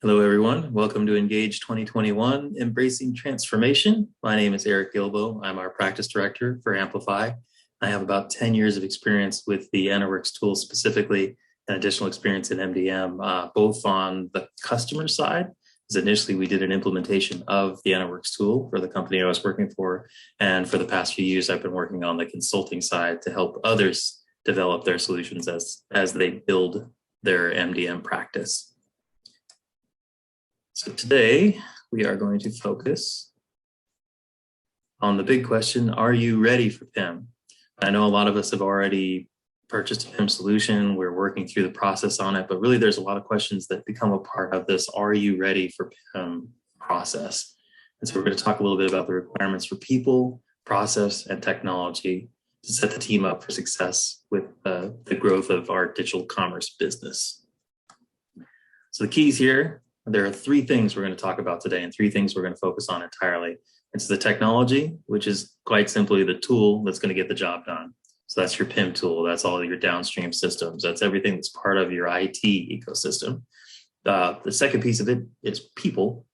Hello, everyone. Welcome to Engage 2021, Embracing Transformation. My name is Eric Gilboe. I'm our practice director for Amplifi. I have about 10 years of experience with the EnterWorks tool specifically, and additional experience in MDM, both on the customer side, because initially we did an implementation of the EnterWorks tool for the company I was working for. And for the past few years, I've been working on the consulting side to help others develop their solutions as they build their MDM practice. So today we are going to focus on the big question, are you ready for PIM? I know a lot of us have already purchased a PIM solution. We're working through the process on it, but really there's a lot of questions that become a part of this, are you ready for PIM process? And so we're going to talk a little bit about the requirements for people, process, and technology to set the team up for success with the growth of our digital commerce business. So the keys here, there are three things we're going to talk about today and three things we're going to focus on entirely. It's the technology, which is quite simply the tool that's going to get the job done. So that's your PIM tool. That's all your downstream systems. That's everything that's part of your IT ecosystem. The second piece of it is people,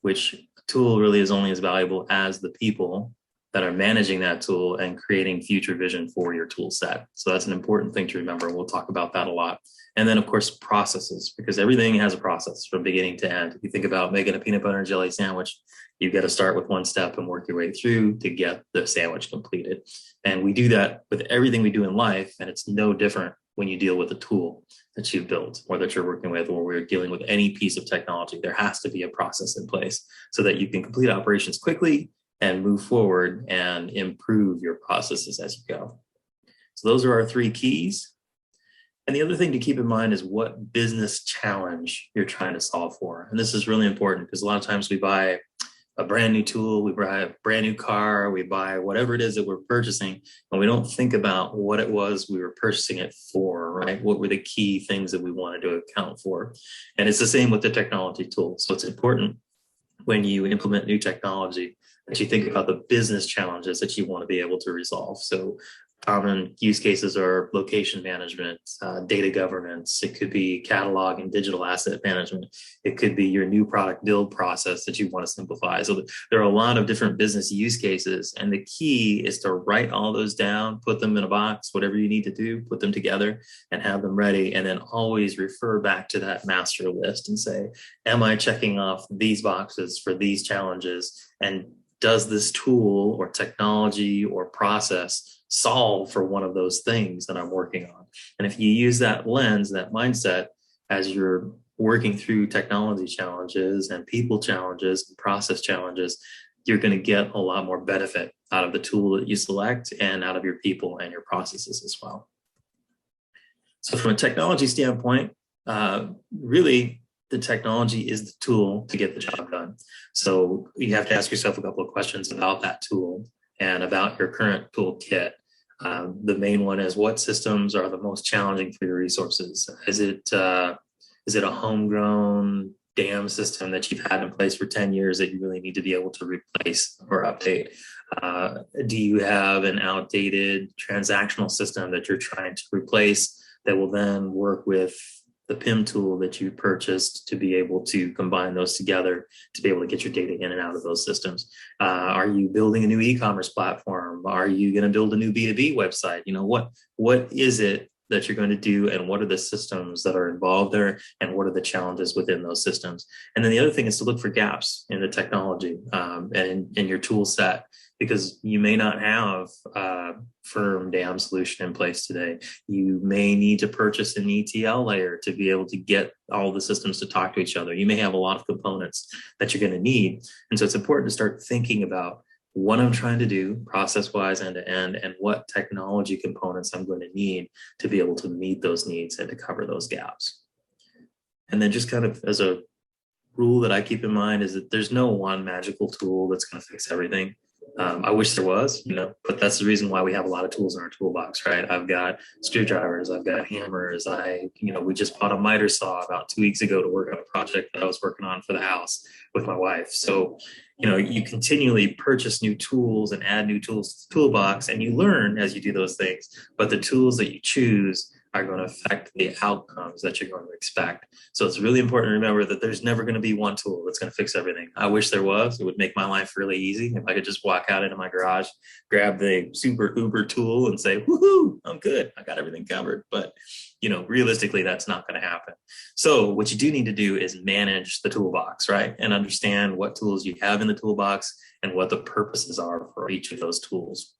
which a tool really is only as valuable as the people that are managing that tool and creating future vision for your tool set. So that's an important thing to remember. We'll talk about that a lot. And then, of course, processes, because everything has a process from beginning to end. If you think about making a peanut butter and jelly sandwich, you've got to start with one step and work your way through to get the sandwich completed. And we do that with everything we do in life, and it's no different when you deal with a tool that you've built or that you're working with, or we're dealing with any piece of technology. There has to be a process in place so that you can complete operations quickly and move forward and improve your processes as you go. So those are our three keys. And the other thing to keep in mind is what business challenge you're trying to solve for. And this is really important because a lot of times we buy a brand new tool, we buy a brand new car, we buy whatever it is that we're purchasing, and we don't think about what it was we were purchasing it for, right? What were the key things that we wanted to account for? And it's the same with the technology tool. So it's important when you implement new technology that you think about the business challenges that you want to be able to resolve. So common use cases are location management, data governance. It could be catalog and digital asset management. It could be your new product build process that you want to simplify. So there are a lot of different business use cases. And the key is to write all those down, put them in a box, whatever you need to do, put them together and have them ready. And then always refer back to that master list and say, am I checking off these boxes for these challenges? And does this tool or technology or process solve for one of those things that I'm working on? And if you use that lens, that mindset, as you're working through technology challenges and people challenges and process challenges, you're going to get a lot more benefit out of the tool that you select and out of your people and your processes as well. So from a technology standpoint, really, the technology is the tool to get the job done. So you have to ask yourself a couple of questions about that tool and about your current toolkit. The main one is, what systems are the most challenging for your resources? Is it a homegrown dam system that you've had in place for 10 years that you really need to be able to replace or update? Do you have an outdated transactional system that you're trying to replace that will then work with the PIM tool that you purchased to be able to combine those together to be able to get your data in and out of those systems? Are you building a new e-commerce platform? Are you going to build a new B2B website? You know, what is it that you're going to do, and what are the systems that are involved there, and what are the challenges within those systems? And then the other thing is to look for gaps in the technology and in your tool set, because you may not have a firm DAM solution in place today. You may need to purchase an ETL layer to be able to get all the systems to talk to each other. You may have a lot of components that you're going to need. And so it's important to start thinking about what I'm trying to do process-wise end to end, and what technology components I'm going to need to be able to meet those needs and to cover those gaps. And then just kind of as a rule that I keep in mind is that there's no one magical tool that's going to fix everything. I wish there was, but that's the reason why we have a lot of tools in our toolbox, right? I've got screwdrivers, I've got hammers. We just bought a miter saw about 2 weeks ago to work on a project that I was working on for the house with my wife. So, you continually purchase new tools and add new tools to the toolbox, and you learn as you do those things. But the tools that you choose are going to affect the outcomes that you're going to expect. So it's really important to remember that there's never going to be one tool that's going to fix everything. I wish there was. It would make my life really easy if I could just walk out into my garage, grab the super uber tool and say, woohoo, I'm good. I got everything covered. But realistically, that's not going to happen. So what you do need to do is manage the toolbox, right? And understand what tools you have in the toolbox and what the purposes are for each of those tools.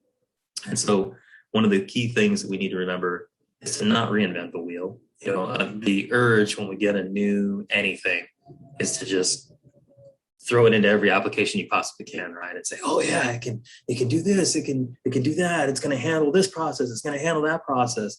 And so one of the key things that we need to remember is to not reinvent the wheel. The urge when we get a new anything is to just throw it into every application you possibly can, right? And say, oh yeah, it can do this, it can do that, it's going to handle this process, it's going to handle that process.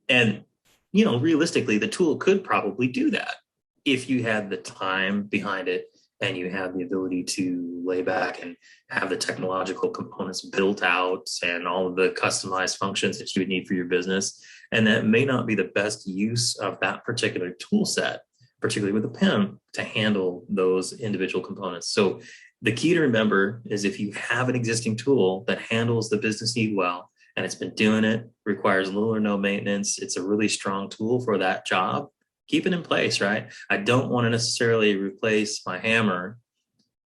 And realistically, the tool could probably do that if you had the time behind it and you have the ability to lay back and have the technological components built out and all of the customized functions that you would need for your business. And that may not be the best use of that particular tool set, particularly with a PIM, to handle those individual components. So the key to remember is if you have an existing tool that handles the business need well, and it's been doing it, requires little or no maintenance, it's a really strong tool for that job, keep it in place, right? I don't want to necessarily replace my hammer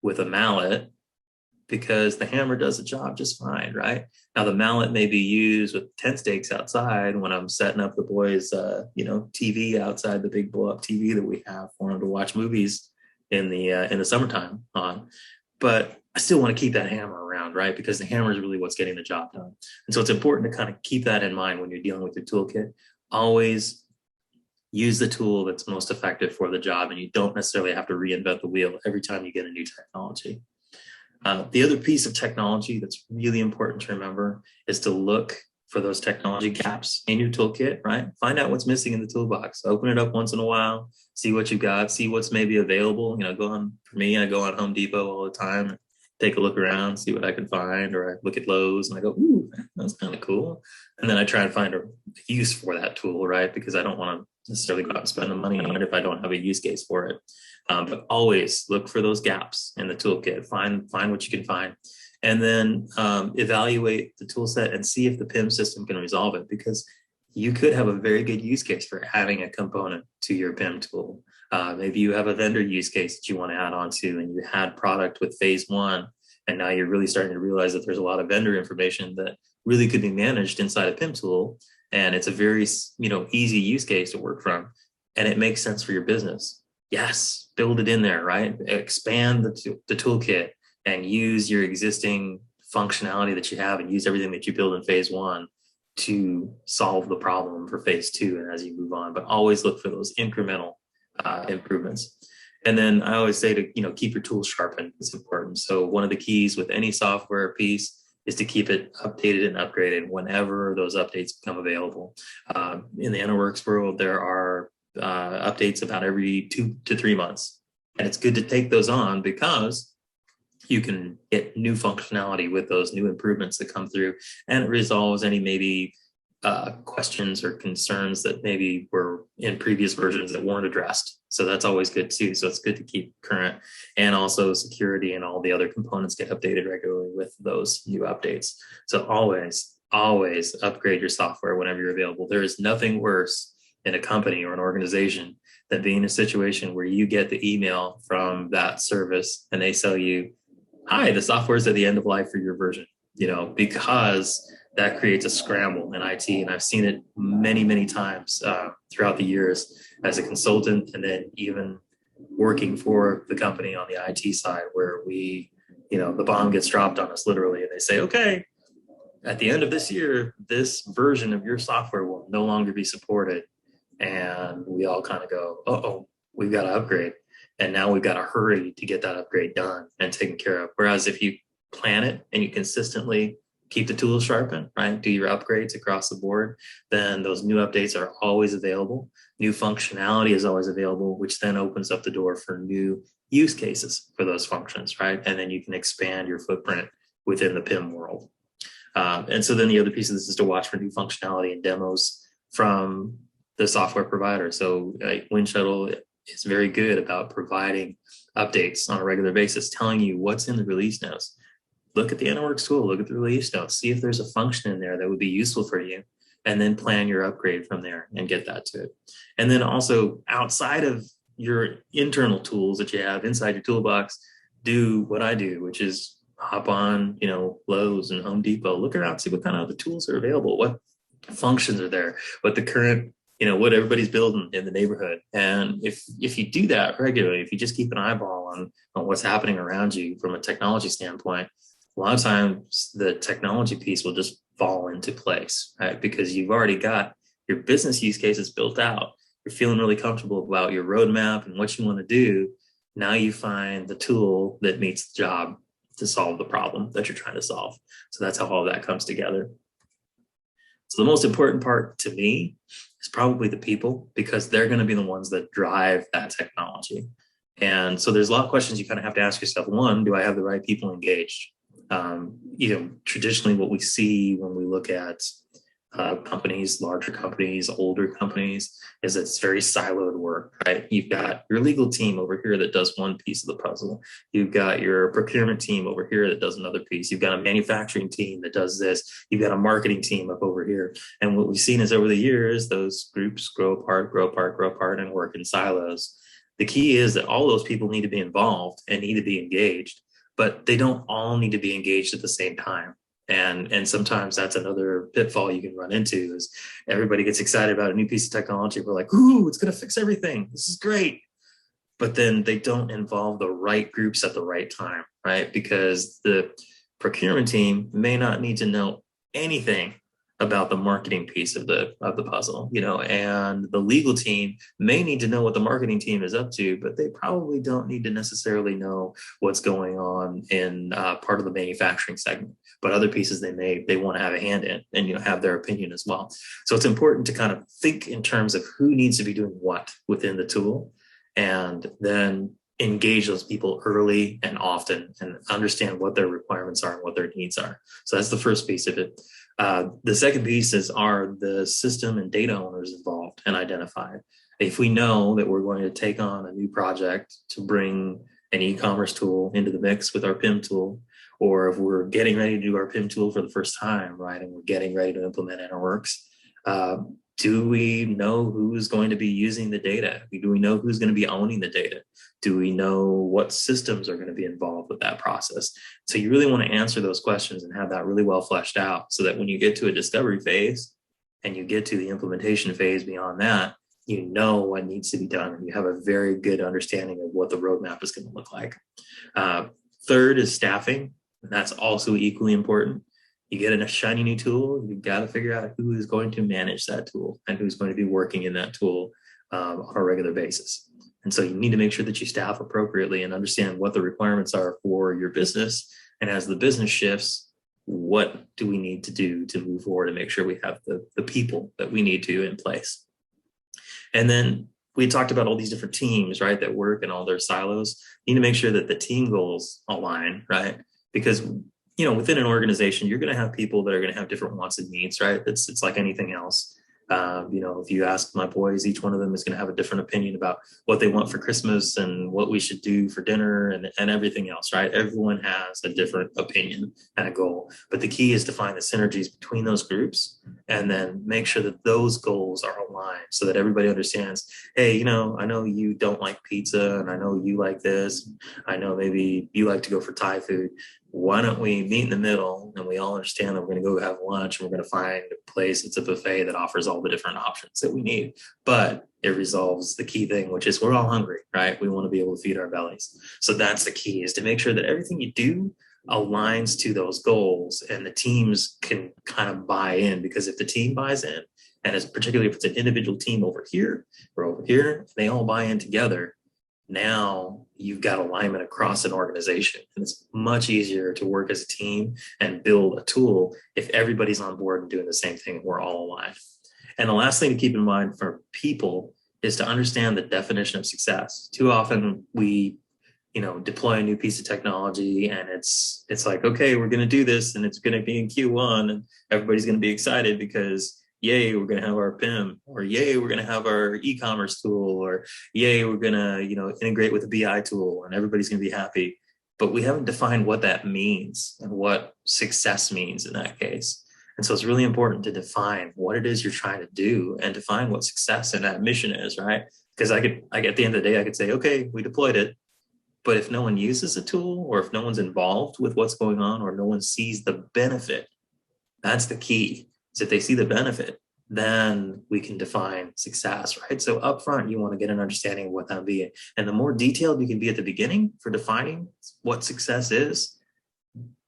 with a mallet because the hammer does the job just fine, right? Now the mallet may be used with tent stakes outside when I'm setting up the boys, TV outside, the big blow up TV that we have for them to watch movies in the summertime on. But I still want to keep that hammer around, right? Because the hammer is really what's getting the job done. And so it's important to kind of keep that in mind when you're dealing with your toolkit. Always use the tool that's most effective for the job, and you don't necessarily have to reinvent the wheel every time you get a new technology. The other piece of technology that's really important to remember is to look for those technology gaps in your toolkit, right? Find out what's missing in the toolbox. Open it up once in a while, see what you got, see what's maybe available. For me, I go on Home Depot all the time, take a look around, see what I can find, or I look at Lowe's and I go, ooh, that's kind of cool. And then I try and find a use for that tool, right? Because I don't want to necessarily go out and spend the money on it if I don't have a use case for it. But always look for those gaps in the toolkit, find what you can find, and then evaluate the tool set and see if the PIM system can resolve it, because you could have a very good use case for adding a component to your PIM tool. Maybe you have a vendor use case that you want to add on to, and you had product with phase one, and now you're really starting to realize that there's a lot of vendor information that really could be managed inside a PIM tool, and it's a very easy use case to work from, and it makes sense for your business. Yes, build it in there, right? Expand the toolkit and use your existing functionality that you have and use everything that you build in phase one to solve the problem for phase two and as you move on. But always look for those incremental improvements. And then I always say to keep your tools sharpened. It's important. So one of the keys with any software piece is to keep it updated and upgraded whenever those updates become available. In the EnterWorks world, there are updates about every 2 to 3 months. And it's good to take those on because you can get new functionality with those new improvements that come through, and it resolves any maybe questions or concerns that maybe were in previous versions that weren't addressed. So that's always good too. So it's good to keep current, and also security and all the other components get updated regularly with those new updates. So always upgrade your software whenever you're available. There is nothing worse in a company or an organization than being in a situation where you get the email from that service and they tell you, hi, the software is at the end of life for your version, because that creates a scramble in IT. And I've seen it many, many times throughout the years as a consultant, and then even working for the company on the IT side, where the bomb gets dropped on us literally, and they say, okay, at the end of this year, this version of your software will no longer be supported. And we all kind of go, uh-oh, we've got to upgrade. And now we've got to hurry to get that upgrade done and taken care of. Whereas if you plan it and you consistently keep the tools sharpened, right, do your upgrades across the board, then those new updates are always available. New functionality is always available, which then opens up the door for new use cases for those functions, right? And then you can expand your footprint within the PIM world. And so then the other piece of this is to watch for new functionality and demos from the software provider. So Windshuttle is very good about providing updates on a regular basis, telling you what's in the release notes. Look at the EnterWorks tool, look at the release notes, see if there's a function in there that would be useful for you. and then plan your upgrade from there and get that to it. And then also outside of your internal tools that you have inside your toolbox, do what I do, which is hop on, Lowe's and Home Depot, look around, see what kind of other tools are available, what functions are there, what the current, what everybody's building in the neighborhood. And if you do that regularly, if you just keep an eyeball on what's happening around you from a technology standpoint, a lot of times the technology piece will just fall into place, right? Because you've already got your business use cases built out. You're feeling really comfortable about your roadmap and what you want to do. Now you find the tool that meets the job to solve the problem that you're trying to solve. So that's how all that comes together. So the most important part to me is probably the people, because they're going to be the ones that drive that technology. And so there's a lot of questions you kind of have to ask yourself. One, do I have the right people engaged? Traditionally what we see when we look at companies, larger companies, older companies, is it's very siloed work, right? You've got your legal team over here that does one piece of the puzzle. You've got your procurement team over here that does another piece. You've got a manufacturing team that does this. You've got a marketing team up over here. And what we've seen is over the years, those groups grow apart, and work in silos. The key is that all those people need to be involved and need to be engaged, but they don't all need to be engaged at the same time. And sometimes that's another pitfall you can run into, is everybody gets excited about a new piece of technology. We're like, ooh, it's going to fix everything. This is great. But then they don't involve the right groups at the right time, right? Because the procurement team may not need to know anything about the marketing piece of the puzzle, and the legal team may need to know what the marketing team is up to, but they probably don't need to necessarily know what's going on in part of the manufacturing segment. But other pieces they want to have a hand in and have their opinion as well. So it's important to kind of think in terms of who needs to be doing what within the tool, and then engage those people early and often and understand what their requirements are and what their needs are. So that's the first piece of it. The second piece are the system and data owners involved and identified. If we know that we're going to take on a new project to bring an e-commerce tool into the mix with our PIM tool, or if we're getting ready to do our PIM tool for the first time, right, and we're getting ready to implement EnterWorks, do we know who's going to be using the data? Do we know who's going to be owning the data? Do we know what systems are going to be involved with that process? So you really want to answer those questions and have that really well fleshed out, so that when you get to a discovery phase and you get to the implementation phase beyond that, you know what needs to be done, and you have a very good understanding of what the roadmap is going to look like. Third is staffing. That's also equally important. You get a shiny new tool, you've got to figure out who is going to manage that tool and who's going to be working in that tool on a regular basis. And so you need to make sure that you staff appropriately and understand what the requirements are for your business. And as the business shifts, what do we need to do to move forward and make sure we have the people that we need to in place. And then we talked about all these different teams, right, that work in all their silos. You need to make sure that the team goals align, right? Because within an organization, you're going to have people that are going to have different wants and needs, right? It's like anything else. If you ask my boys, each one of them is going to have a different opinion about what they want for Christmas and what we should do for dinner and everything else, right? Everyone has a different opinion and a goal. But the key is to find the synergies between those groups and then make sure that those goals are aligned so that everybody understands, hey, I know you don't like pizza and I know you like this. I know maybe you like to go for Thai food. Why don't we meet in the middle and we all understand that we're going to go have lunch and we're going to find a place that's a buffet that offers all the different options that we need. But it resolves the key thing, which is we're all hungry, right? We want to be able to feed our bellies. So that's the key, is to make sure that everything you do aligns to those goals and the teams can kind of buy in. Because if the team buys in, and it's particularly if it's an individual team over here or over here, they all buy in together, now you've got alignment across an organization, and it's much easier to work as a team and build a tool if everybody's on board and doing the same thing. We're all aligned. And the last thing to keep in mind for people is to understand the definition of success. Too often we deploy a new piece of technology and it's like, okay, we're going to do this and it's going to be in Q1 and everybody's going to be excited because yay, we're going to have our PIM, or yay, we're going to have our e-commerce tool, or yay, we're going to, integrate with a BI tool and everybody's going to be happy. But we haven't defined what that means and what success means in that case. And so it's really important to define what it is you're trying to do and define what success in that mission is, right? Because at the end of the day, I could say, okay, we deployed it. But if no one uses the tool, or if no one's involved with what's going on, or no one sees the benefit, that's the key. Is if they see the benefit, then we can define success, right? So upfront, you want to get an understanding of what that be. And the more detailed you can be at the beginning for defining what success is,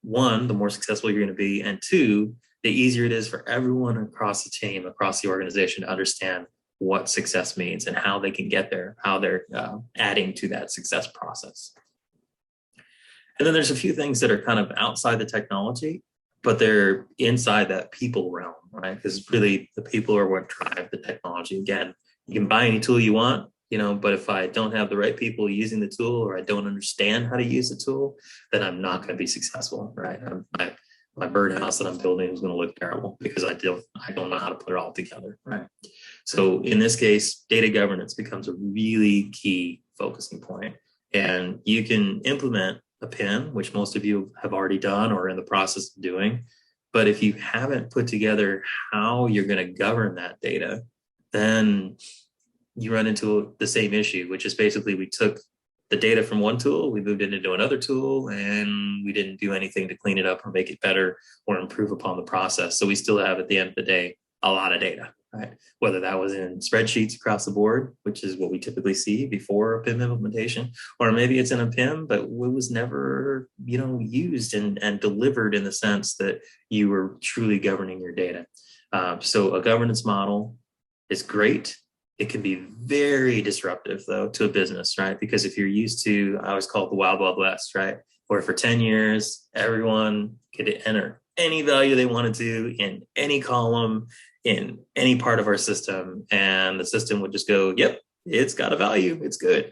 one, the more successful you're going to be. And two, the easier it is for everyone across the team, across the organization to understand what success means and how they can get there, how they're adding to that success process. And then there's a few things that are kind of outside the technology, but they're inside that people realm, right? Because really the people are what drive the technology. Again, you can buy any tool you want, but if I don't have the right people using the tool, or I don't understand how to use the tool, then I'm not going to be successful, right? My birdhouse that I'm building is going to look terrible because I don't know how to put it all together, right? So in this case, data governance becomes a really key focusing point. And you can implement a PIM, which most of you have already done or are in the process of doing. But if you haven't put together how you're going to govern that data, then you run into the same issue, which is basically we took the data from one tool, we moved it into another tool, and we didn't do anything to clean it up or make it better or improve upon the process. So we still have, at the end of the day, a lot of data, right? Whether that was in spreadsheets across the board, which is what we typically see before a PIM implementation, or maybe it's in a PIM, but it was never, used and delivered in the sense that you were truly governing your data. So a governance model is great. It can be very disruptive, though, to a business, right? Because if you're used to, I always call it the Wild Wild West, right? Where for 10 years, everyone could enter any value they wanted to in any column, in any part of our system, and the system would just go, yep, it's got a value, it's good.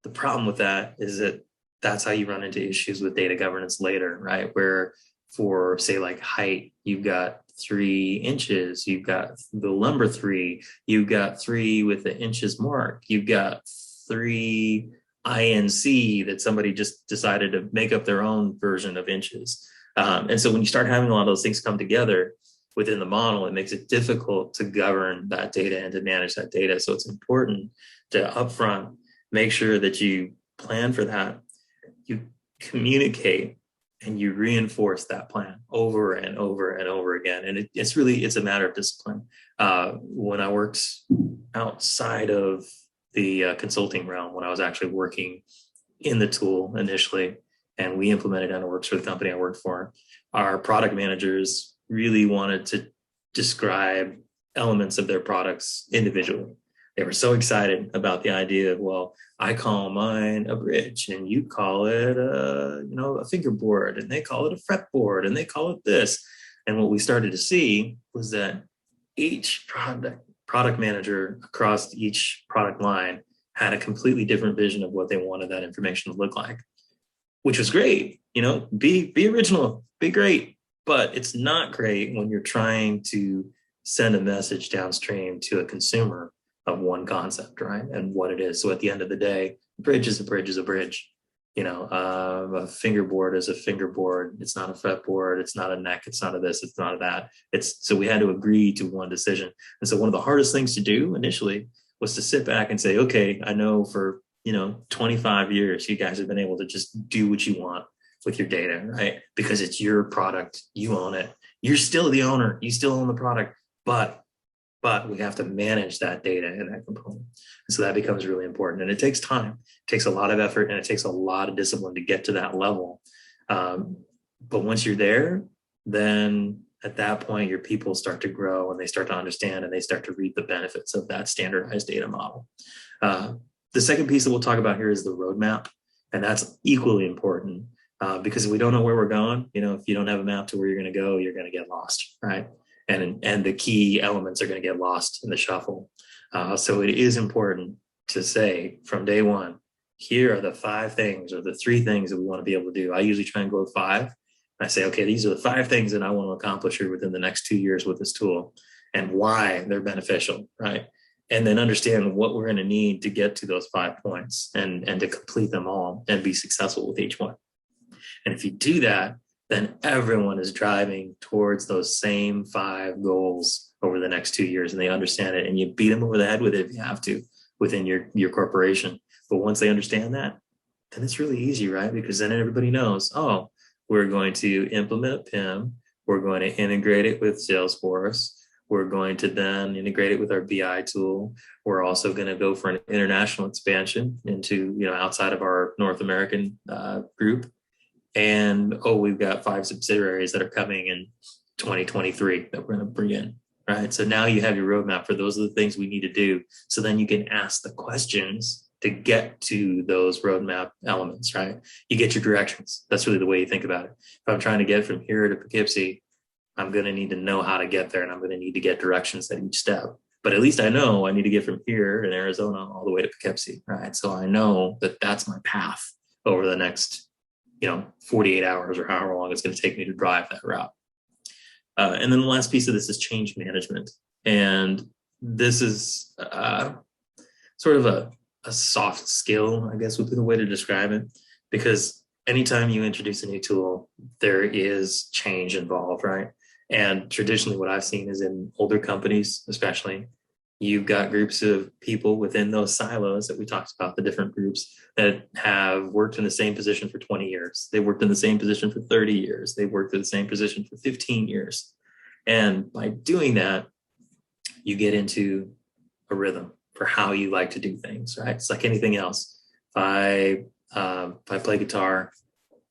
The problem with that is that that's how you run into issues with data governance later, right? Where for, say, like height, you've got 3 inches, you've got the number 3, you've got 3 with the inches mark, you've got 3 INC that somebody just decided to make up their own version of inches. And so when you start having a lot of those things come together within the model, it makes it difficult to govern that data and to manage that data. So it's important to upfront make sure that you plan for that, you communicate, and you reinforce that plan over and over and over again. And it's a matter of discipline. When I worked outside of the consulting realm, when I was actually working in the tool initially, and we implemented EnterWorks for the company I worked for, our product managers really wanted to describe elements of their products individually. They were so excited about the idea of, well, I call mine a bridge and you call it a fingerboard, and they call it a fretboard, and they call it this. And what we started to see was that each product manager across each product line had a completely different vision of what they wanted that information to look like, which was great. Be original, be great, but it's not great when you're trying to send a message downstream to a consumer of one concept, right? And what it is. So at the end of the day, a bridge is a bridge is a bridge. A fingerboard is a fingerboard. It's not a fretboard. It's not a neck. It's not a this. It's not a that. So we had to agree to one decision. And so one of the hardest things to do initially was to sit back and say, okay, I know for 25 years, you guys have been able to just do what you want with your data, right? Because it's your product. You own it. You're still the owner. You still own the product, but we have to manage that data in that component. And so that becomes really important. And it takes time, it takes a lot of effort, and it takes a lot of discipline to get to that level. But once you're there, then at that point, your people start to grow and they start to understand and they start to reap the benefits of that standardized data model. The second piece that we'll talk about here is the roadmap. And that's equally important because if we don't know where we're going, if you don't have a map to where you're going to go, you're going to get lost, right? And the key elements are going to get lost in the shuffle. So it is important to say from day one, here are the 5 things or the 3 things that we want to be able to do. I usually try and go with 5. And I say, okay, these are the 5 things that I want to accomplish here within the next 2 years with this tool and why they're beneficial, right? And then understand what we're going to need to get to those 5 points and to complete them all and be successful with each one. And if you do that, then everyone is driving towards those same 5 goals over the next 2 years, and they understand it, and you beat them over the head with it if you have to within your corporation. But once they understand that, then it's really easy, right? Because then everybody knows, oh, we're going to implement PIM, we're going to integrate it with Salesforce, we're going to then integrate it with our BI tool. We're also going to go for an international expansion into, outside of our North American group. And, oh, we've got 5 subsidiaries that are coming in 2023 that we're going to bring in, right? So now you have your roadmap for those are the things we need to do. So then you can ask the questions to get to those roadmap elements, right? You get your directions. That's really the way you think about it. If I'm trying to get from here to Poughkeepsie, I'm going to need to know how to get there, and I'm going to need to get directions at each step. But at least I know I need to get from here in Arizona all the way to Poughkeepsie, right? So I know that that's my path over the next, 48 hours or however long it's going to take me to drive that route. And then the last piece of this is change management. And this is sort of a soft skill, I guess would be the way to describe it, because anytime you introduce a new tool, there is change involved, right? And traditionally what I've seen is in older companies, especially, you've got groups of people within those silos that we talked about, the different groups that have worked in the same position for 20 years. They worked in the same position for 30 years. They worked in the same position for 15 years. And by doing that, you get into a rhythm for how you like to do things, right? It's like anything else. If I play guitar,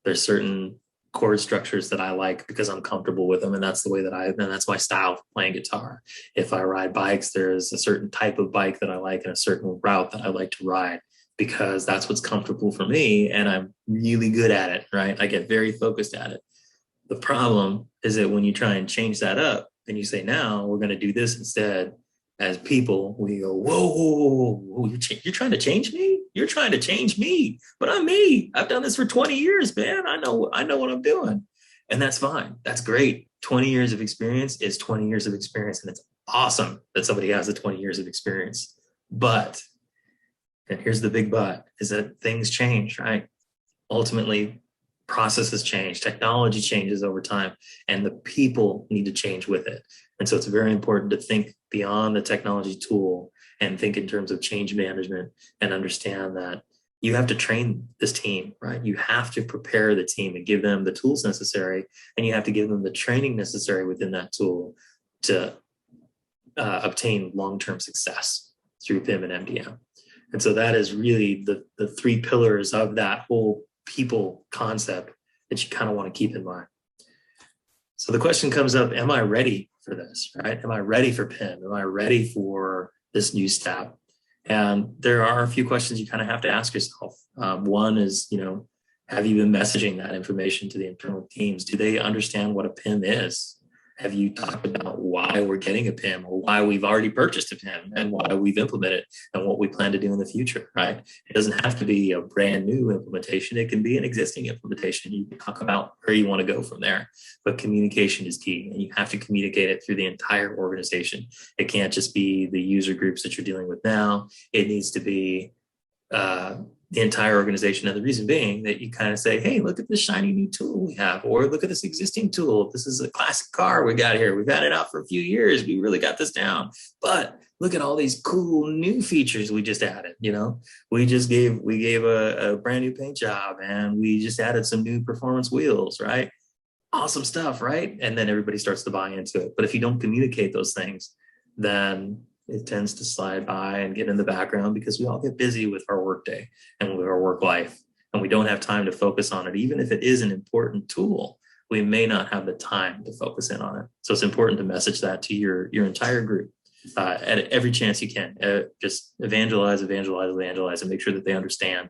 there's certain chord structures that I like because I'm comfortable with them, and that's the way and that's my style for playing guitar. If I ride bikes, there's a certain type of bike that I like and a certain route that I like to ride because that's what's comfortable for me, and I'm really good at it, right? I get very focused at it. The problem is that when you try and change that up and you say, now we're going to do this instead, as people, we go, whoa, you're trying to change me? You're trying to change me, but I'm me. I've done this for 20 years, man. I know what I'm doing. And that's fine. That's great. 20 years of experience is 20 years of experience. And it's awesome that somebody has the 20 years of experience. But, and here's the big but, is that things change, right? Ultimately, processes change, technology changes over time, and the people need to change with it. And so it's very important to think beyond the technology tool and think in terms of change management and understand that you have to train this team, right? You have to prepare the team and give them the tools necessary, and you have to give them the training necessary within that tool to obtain long-term success through PIM and MDM. And so that is really the 3 pillars of that whole people concept that you kind of want to keep in mind. So the question comes up, am I ready for this, right? Am I ready for PIM? Am I ready for this new step? And there are a few questions you kind of have to ask yourself. One is, have you been messaging that information to the internal teams? Do they understand what a PIM is? Have you talked about why we're getting a PIM, or why we've already purchased a PIM, and why we've implemented and what we plan to do in the future, right? It doesn't have to be a brand new implementation. It can be an existing implementation. You can talk about where you want to go from there, but communication is key, and you have to communicate it through the entire organization. It can't just be the user groups that you're dealing with now. It needs to be the entire organization. And the reason being that you kind of say, hey, look at this shiny new tool we have, or look at this existing tool. This is a classic car we got here. We've had it out for a few years. We really got this down. But look at all these cool new features we just added. We gave a brand new paint job, and we just added some new performance wheels, right? Awesome stuff, right? And then everybody starts to buy into it. But if you don't communicate those things, then it tends to slide by and get in the background, because we all get busy with our workday and with our work life, and we don't have time to focus on it. Even if it is an important tool, we may not have the time to focus in on it. So it's important to message that to your entire group at every chance you can. Just evangelize, and make sure that they understand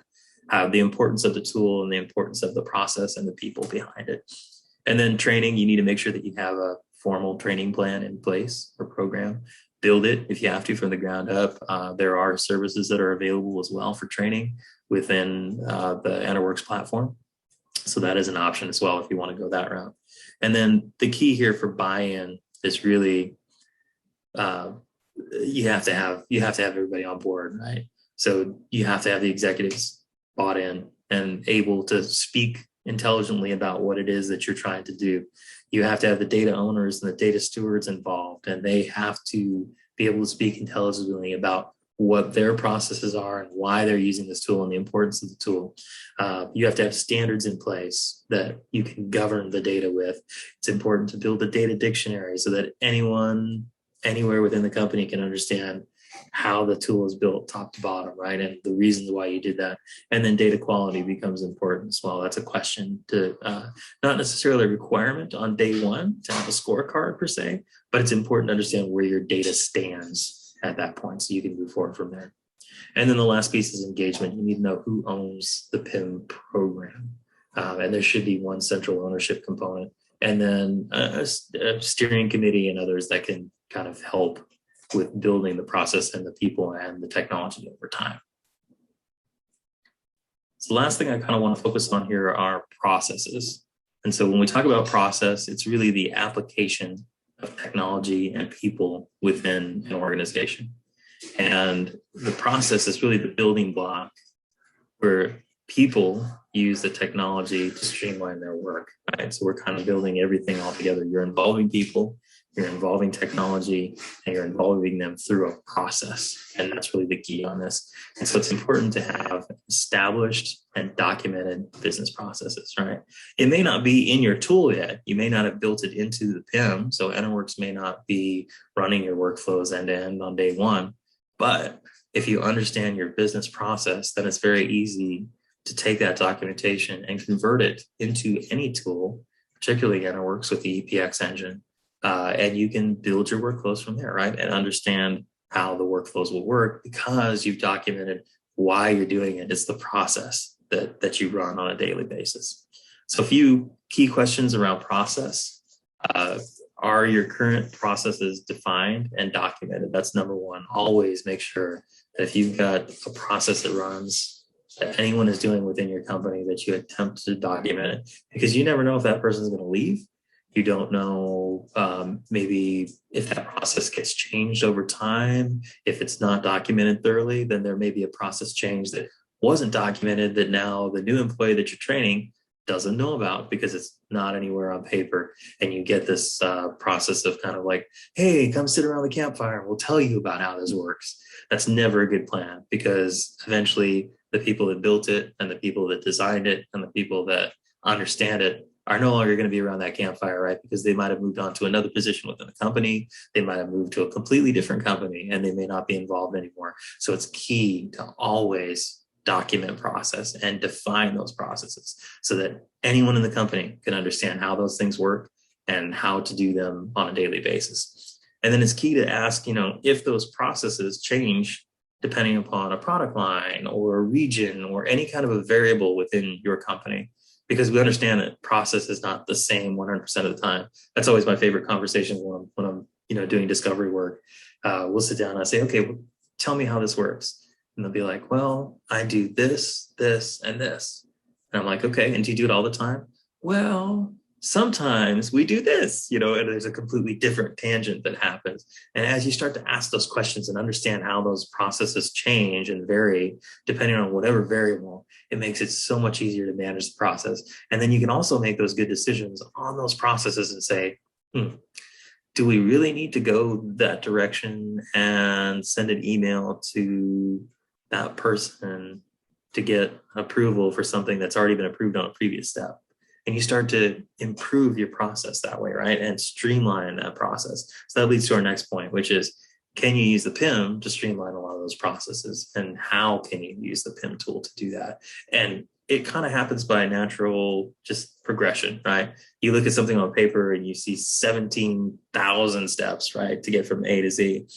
the importance of the tool and the importance of the process and the people behind it. And then training, you need to make sure that you have a formal training plan in place or program. Build it if you have to from the ground up. There are services that are available as well for training within the EnterWorks platform. So that is an option as well if you want to go that route. And then the key here for buy-in is really you have to have everybody on board, right? So you have to have the executives bought in and able to speak intelligently about what it is that you're trying to do. You have to have the data owners and the data stewards involved, and they have to be able to speak intelligently about what their processes are and why they're using this tool and the importance of the tool. You have to have standards in place that you can govern the data with. It's important to build a data dictionary so that anyone, anywhere within the company can understand how the tool is built top to bottom, right? And the reasons why you did that. And then data quality becomes important as well. That's a question to, not necessarily a requirement on day one to have a scorecard per se, but it's important to understand where your data stands at that point so you can move forward from there. And then the last piece is engagement. You need to know who owns the PIM program. And there should be one central ownership component, and then a steering committee and others that can kind of help with building the process and the people and the technology over time. So the last thing I kind of want to focus on here are processes. And so when we talk about process, it's really the application of technology and people within an organization. And the process is really the building block where people use the technology to streamline their work, right? So we're kind of building everything all together. You're involving people, you're involving technology, and you're involving them through a process. And that's really the key on this. And so it's important to have established and documented business processes, right? It may not be in your tool yet. You may not have built it into the PIM. So EnterWorks may not be running your workflows end to end on day one. But if you understand your business process, then it's very easy to take that documentation and convert it into any tool, particularly EnterWorks with the EPX engine. And you can build your workflows from there, right? And understand how the workflows will work because you've documented why you're doing it. It's the process that you run on a daily basis. So a few key questions around process. Are your current processes defined and documented? That's number one. Always make sure that if you've got a process that runs that anyone is doing within your company, that you attempt to document it, because you never know if that person is going to leave. You don't know maybe if that process gets changed over time. If it's not documented thoroughly, then there may be a process change that wasn't documented that now the new employee that you're training doesn't know about because it's not anywhere on paper. And you get this process of kind of like, hey, come sit around the campfire and we'll tell you about how this works. That's never a good plan, because eventually the people that built it and the people that designed it and the people that understand it are no longer going to be around that campfire, right? Because they might have moved on to another position within the company. They might have moved to a completely different company and they may not be involved anymore. So it's key to always document process and define those processes so that anyone in the company can understand how those things work and how to do them on a daily basis. And then it's key to ask, if those processes change depending upon a product line or a region or any kind of a variable within your company, because we understand that process is not the same 100% of the time. That's always my favorite conversation when I'm doing discovery work. We'll sit down and I say, okay, well, tell me how this works. And they'll be like, well, I do this, this, and this. And I'm like, okay, and do you do it all the time? Well, sometimes we do this, and there's a completely different tangent that happens. And as you start to ask those questions and understand how those processes change and vary depending on whatever variable, it makes it so much easier to manage the process. And then you can also make those good decisions on those processes and say, do we really need to go that direction and send an email to that person to get approval for something that's already been approved on a previous step? And you start to improve your process that way, right? And streamline that process. So that leads to our next point, which is, can you use the PIM to streamline a lot of those processes? And how can you use the PIM tool to do that? And it kind of happens by natural just progression, right? You look at something on paper and you see 17,000 steps, right, to get from A to Z.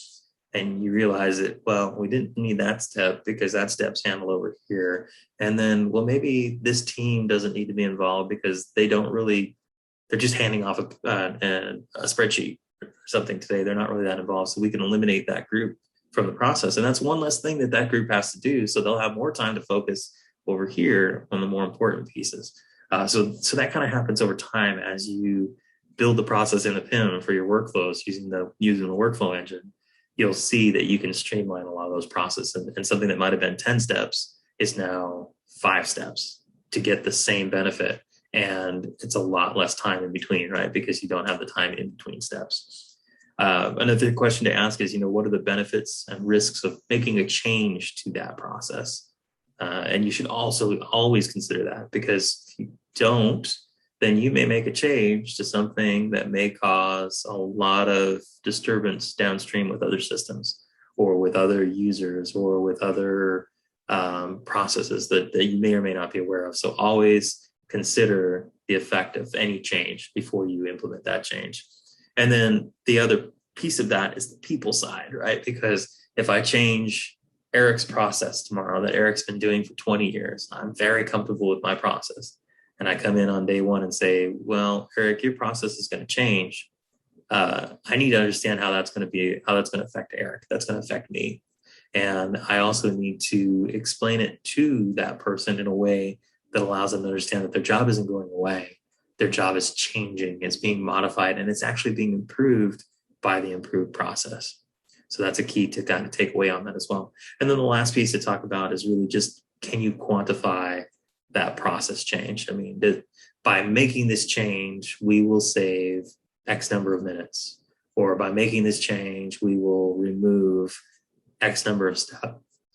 And you realize that, well, we didn't need that step because that step's handled over here. And then, well, maybe this team doesn't need to be involved because they're just handing off a spreadsheet or something today. They're not really that involved. So we can eliminate that group from the process. And that's one less thing that group has to do. So they'll have more time to focus over here on the more important pieces. So that kind of happens over time as you build the process in the PIM for your workflows using the workflow engine. You'll see that you can streamline a lot of those processes, and something that might have been 10 steps is now 5 steps to get the same benefit. And it's a lot less time in between, right? Because you don't have the time in between steps. Another question to ask is, what are the benefits and risks of making a change to that process? And you should also always consider that, because if you don't, then you may make a change to something that may cause a lot of disturbance downstream with other systems or with other users or with other processes that you may or may not be aware of. So always consider the effect of any change before you implement that change. And then the other piece of that is the people side, right? Because if I change Eric's process tomorrow that Eric's been doing for 20 years, I'm very comfortable with my process. And I come in on day one and say, well, Eric, your process is going to change. I need to understand how that's going to affect Eric. That's going to affect me. And I also need to explain it to that person in a way that allows them to understand that their job isn't going away. Their job is changing, it's being modified, and it's actually being improved by the improved process. So that's a key to kind of take away on that as well. And then the last piece to talk about is really just, can you quantify that process change? I mean, by making this change, we will save X number of minutes, or by making this change, we will remove X number of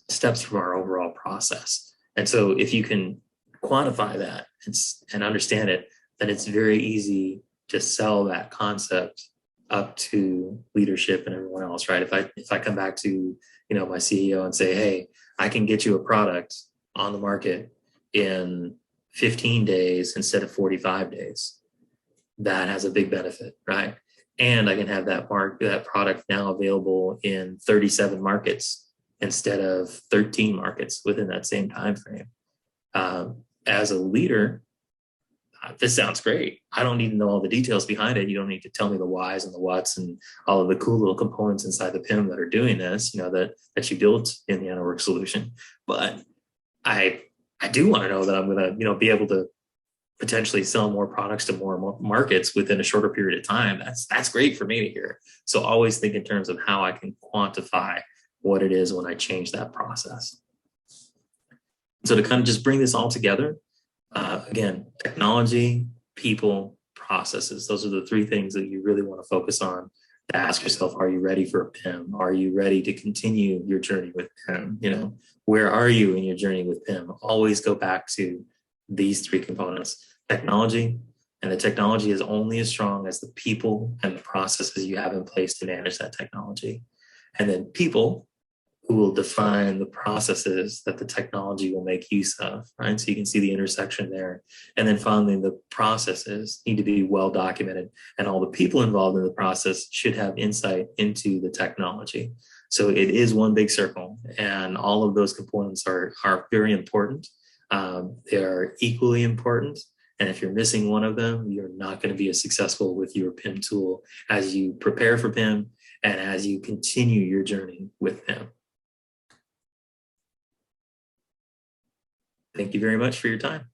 steps from our overall process. And so if you can quantify that and understand it, then it's very easy to sell that concept up to leadership and everyone else, right? If I come back to my CEO and say, hey, I can get you a product on the market in 15 days instead of 45 days, that has a big benefit, right? And I can have that product now available in 37 markets instead of 13 markets within that same time frame. As a leader, this sounds great. I don't need to know all the details behind it. You don't need to tell me the whys and the whats and all of the cool little components inside the PIM that are doing this, that you built in the EnterWorks solution. But I do want to know that I'm going to, be able to potentially sell more products to more markets within a shorter period of time. That's great for me to hear. So always think in terms of how I can quantify what it is when I change that process. So to kind of just bring this all together, again, technology, people, processes. Those are the three things that you really want to focus on to ask yourself, are you ready for a PIM? Are you ready to continue your journey with PIM? Where are you in your journey with PIM? Always go back to these three components: technology, and the technology is only as strong as the people and the processes you have in place to manage that technology. And then people, who will define the processes that the technology will make use of, right? So you can see the intersection there. And then finally, the processes need to be well documented, and all the people involved in the process should have insight into the technology. So it is one big circle, and all of those components are very important. They are equally important. And if you're missing one of them, you're not going to be as successful with your PIM tool as you prepare for PIM and as you continue your journey with PIM. Thank you very much for your time.